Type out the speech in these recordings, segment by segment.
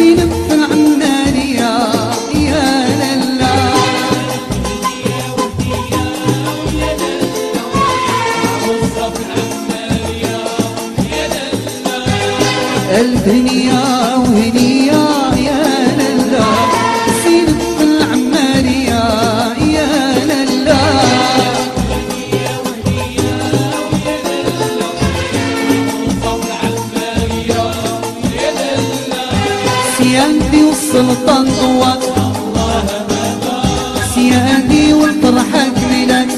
زينب في العمارية يا للا. ألف هنية وهنية يا للا، زينب في العمارية يا للا. سيادي والسلطان ضوات، سيادي والفرحة كملت،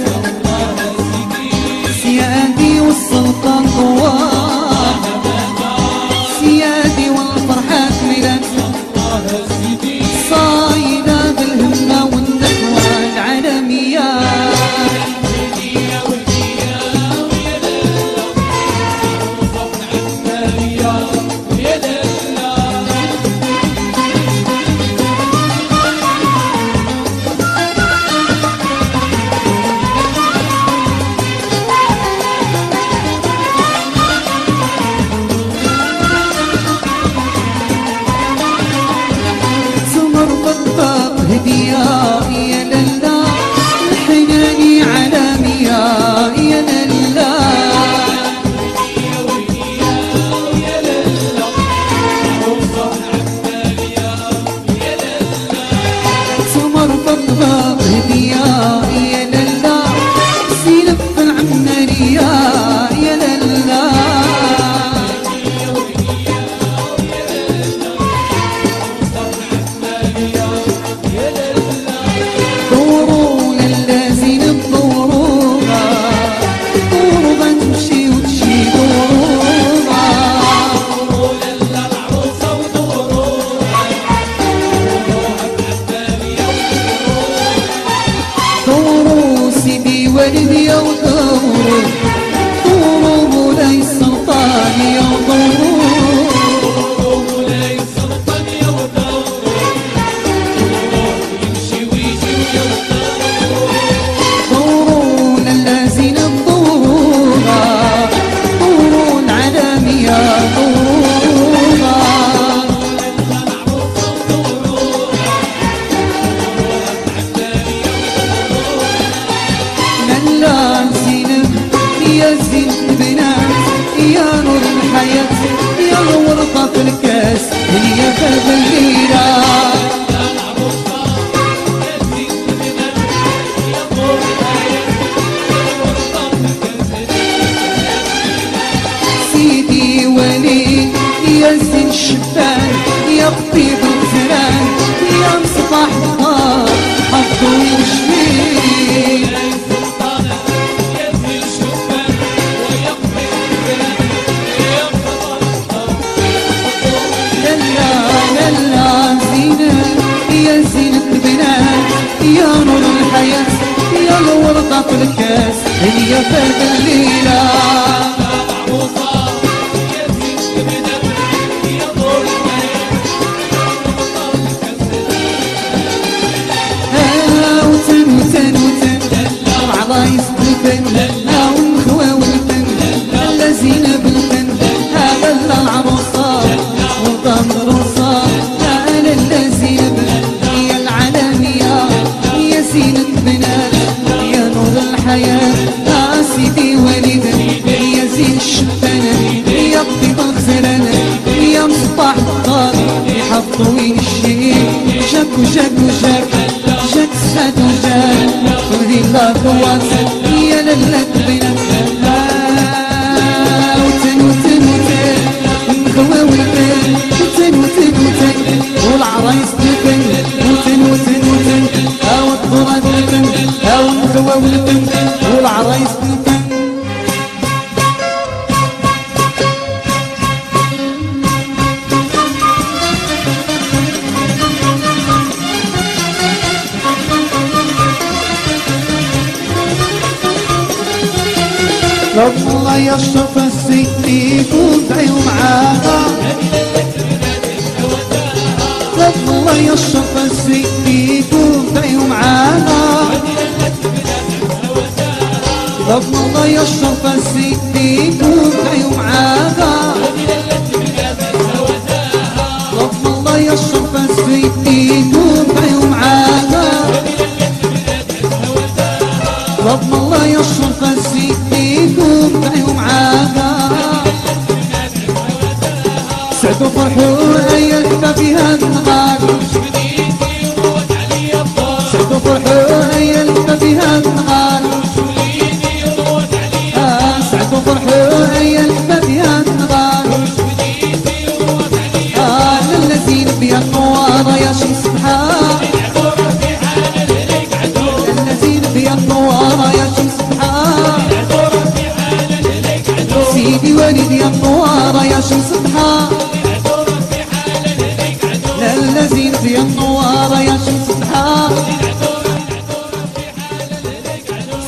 سيادي والسلطان ضوات، سيادي والفرحة كملت، صايدة بالهمة والنحوة العالمية. هدية يا للا، الحناني علامية يا للا. سمر فضة هدية يا للا، زينب في العمارية يا للا. والدي يا ودورو، دورو مولاي السلطان يا ودورو، دورو مولاي السلطان يا ودورو، يمشي ويجي يا ودورو، دورو لالا زينب دورو، دورو العالمية دورو. يا زينب بنات يا نور الحياة يا الورطة في الكاس هي باب الليلة. سيدي وليد يا زين الشبان يا طبيب الفران يا مصباح النار حطوا يشفيك. يا زينة بنات يا نور الحياة يا الورطة في الكاس هي باب الليلة. وتن وتن وتن وعرايس بالفن والخوة والفن لا زينب الفن هذا العروسة وضم روسة لا زينب يا العالمية يا زينة بنات يا نور الحياة سيدي وليد يا زين الشبانة يا طبيب الغزلان يا مصباح الدار حطوا وين الشيء جاك وجاك وجاك جاك سعد وجاك ودي لا قوات يا للا بنات وتن وتن وتن نخوى والبن وتن وتن وتن والعرايس بالفن وتن وتن وتن هاو الضرات بالفن هاو النخوى والبن والعرايس بالفن. الله يشرف السيدي وادعي معاها، الله يشرف السيدي وادعي معاها، الله يشرف السيدي وادعي معاها، الله يشرف فيها النهار سعدوا فرحوا هي اللي فيها النهار سعدوا فرحوا هي اللي فيها النهار للذين بيا النوار يا شمس بحار للذين بيا النوار يا شمس بحار سيدي وليدي يا النوار يا شمس بحار للذين بيا النوار يا شمس بحار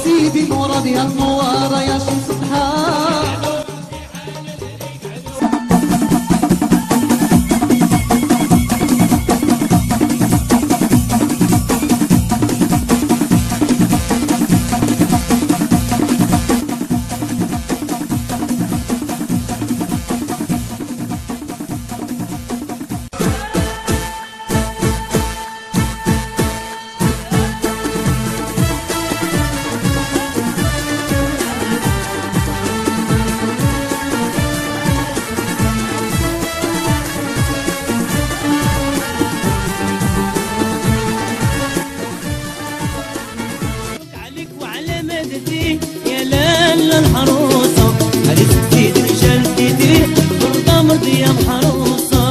سيدي مراد يا النوار يا شمس بحار يا لالا الحروسة عليك تزيد رجال ايدي برضا مرضي يا محروسة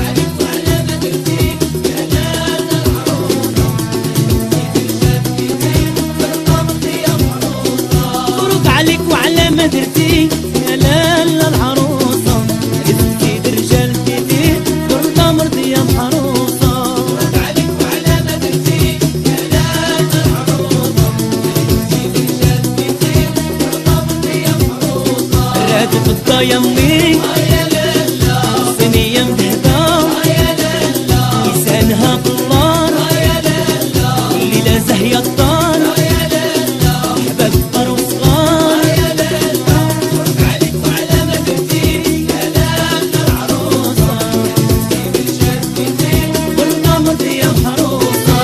عليك وعلى ما درتي يا لالا الحروسة تزيد رجال ايدي برضا مرضي يا محروسة مبروك عليك وعلى ما درتي يا لالا الحروسة عليك تزيد رجال ايدي برضا مرضي يا محروسة عليك وعلى ما درتي يا لالا الحروسة رادت الضيمي صينية مذهبة لسانها طلار والليلة زاهية الدار حباب كبار وصغار مبروك عليك وعلى ما درتي يا لالا العروسة برضا مرضي يا محروسة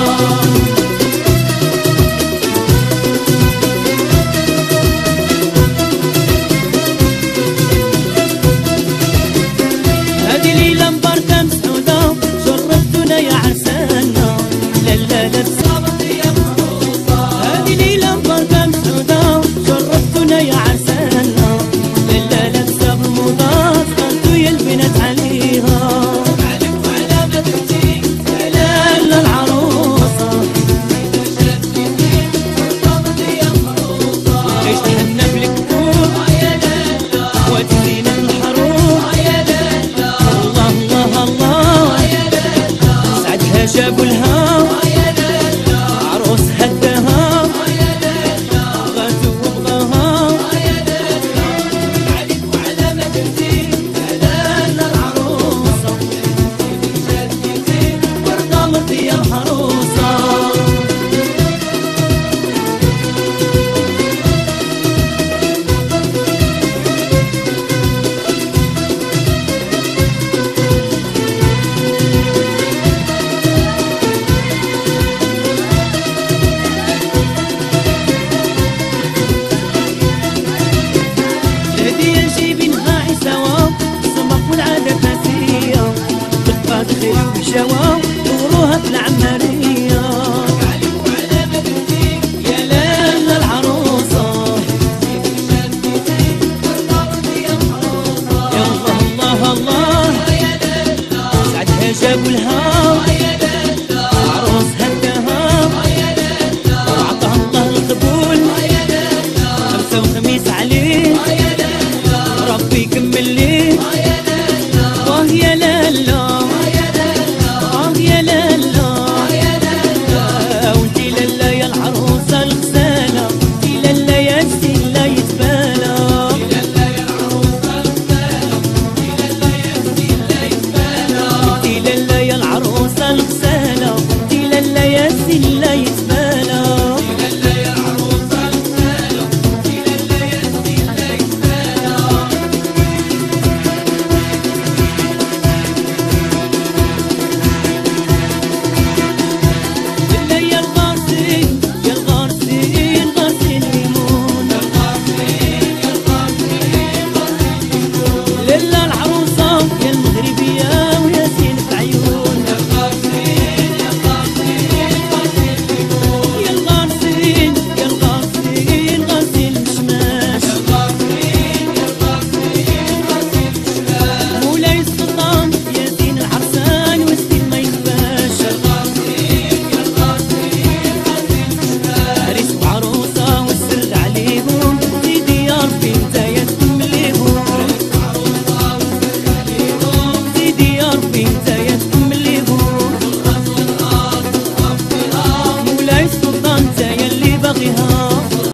هذه ليلة مباردة مسعودة شرفتونا يا عرسانا لا تصابت يا محروسة هذه ليلة مباردة مسعودة شرفتونا يا عرسانا لا تصاب الموضات انتو يا البنات عليها عليك وعلى ما درتي يا لالا العروسة عيش تهنى بالكبور يا لالا وتزين الحروب سعدها جابوا لها عروسها اداها بغاتو وبغاها عليك وعلى ما درتي يا لالا العروسة برضا مرضي يا محروسة الهدية نجيبينها عساوة السمك والعادة فاسية بالقاد خير وبشاوة دوروها في العمارية عليك وعلى ما درتي يا لالا العروسة يا الله الله الله سعدها جابوا لها